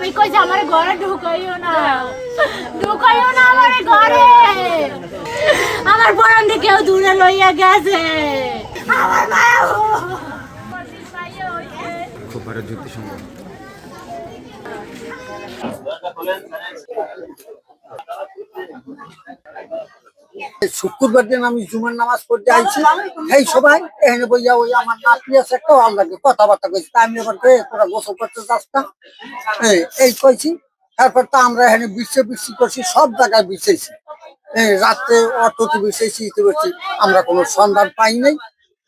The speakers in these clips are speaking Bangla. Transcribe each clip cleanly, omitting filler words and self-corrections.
আমি কইছি আমার ঘরে ঢুকাইও না আমার ঘরে। আমার পরান থেকে কেউ দূরে লইয়া গেছে। আমার মায়া খুব ভালো যুক্তিসঙ্গত। শুক্রবার দিন আমি জুমার নামাজ পড়তে আইছি, এই সবাই এখানে বইয়া ওই আমার নাতি আছে একটা ভালো লাগে কথাবার্তা কইছি, তা আমি এবার তোরা গোসল করতে যাসতাম এই কইছি। তারপর তো আমরা এখানে বৃষ্টি করছি, সব জায়গায় বিছেছি, রাত্রে অটোতে বিছেছি, করছি, আমরা কোনো সন্ধান পাই নাই।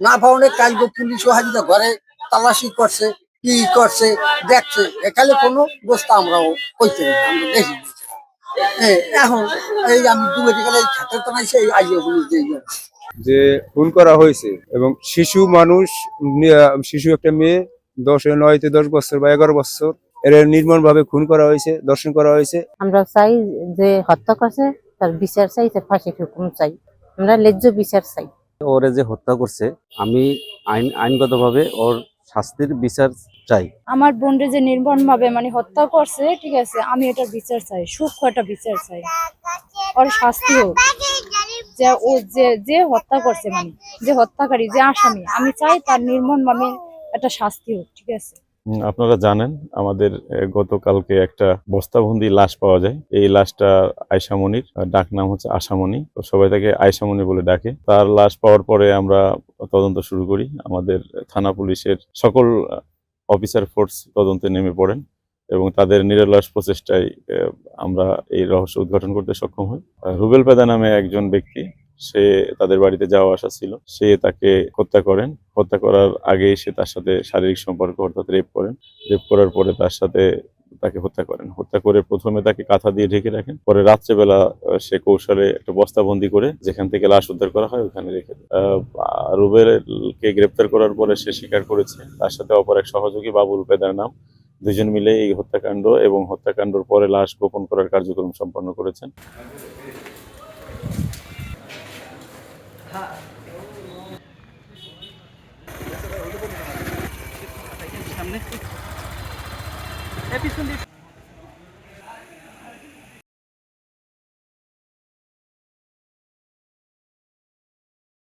না পাওয়ার কালকে পুলিশও হাজিরা ঘরে তালাশি করছে, কি করছে দেখছে, এখানে কোনো বস্তা আমরাও কইতে না, আমরা দেখি। এখন এই আমি দুপুরে গেলে খেতে তো নাই, সেই আইয়ে যে খুন করা হয়েছে এবং শিশু মানুষ, শিশু একটা মেয়ে 9 থেকে 10 বছর বা 11 বছর, এর নির্মম ভাবে খুন করা হয়েছে, দর্শন করা হয়েছে। আমরা চাই যে হত্যা করছে তার বিচার চাই, তার ফাঁসির হুকুম চাই, আমরা ন্যায্য বিচার চাই। ওরে যে হত্যা করছে, আমি আইনগতভাবে ওর শাস্তির বিচার চাই। আমার বোনরে যে নির্মম ভাবে মানে হত্যা করছে, ঠিক আছে, আমি এটার বিচার চাই, সূক্ষ্ম একটা বিচার চাই, ওর শাস্তি হোক। যে ও যে হত্যা করছে, মানে যে হত্যাকারী, যে আসামি, আমি চাই তার নির্মম ভাবে একটা শাস্তি হোক, ঠিক আছে। আপনারা জানেন আমাদের গতকালকে একটা বস্তাবন্দি লাশ পাওয়া যায়। এই লাশটা আয়শামনির, ডাক নাম হচ্ছে আশামণি, তো সবাই তাকে আয়শামণি বলে ডাকে। তার লাশ পাওয়ার পরে আমরা তদন্ত শুরু করি। আমাদের থানা পুলিশের সকল অফিসার ফোর্স তদন্তে নেমে পড়েন এবং তাদের নিরলস প্রচেষ্টায় আমরা এই রহস্য উদ্ঘাটন করতে সক্ষম হই। রুবেল পেদা নামে একজন ব্যক্তি, সে তাদের বাড়িতে যাওয়া আসা ছিল, সে তাকে হত্যা করেন। হত্যা করার আগেই সে তার সাথে শারীরিক সম্পর্ক অর্থাৎ রেপ করেন। রেপ করার পরে তার সাথে তাকে হত্যা করেন। হত্যা করে প্রথমে তাকে কাঁথা দিয়ে ঢেকে রাখেন, পরে রাত্রেবেলা সে কৌশলে একটা বস্তাবন্দি করে যেখান থেকে লাশ উদ্ধার করা হয় ওখানে রেখে দেয়। রুবেলকে গ্রেপ্তার করার পরে সে স্বীকার করেছে, তার সাথে অপর এক সহযোগী বাবুল পেদার নাম, দুজন মিলে এই হত্যাকাণ্ড এবং হত্যাকাণ্ডের পরে লাশ গোপন করার কার্যক্রম সম্পন্ন করেছেন। সামনে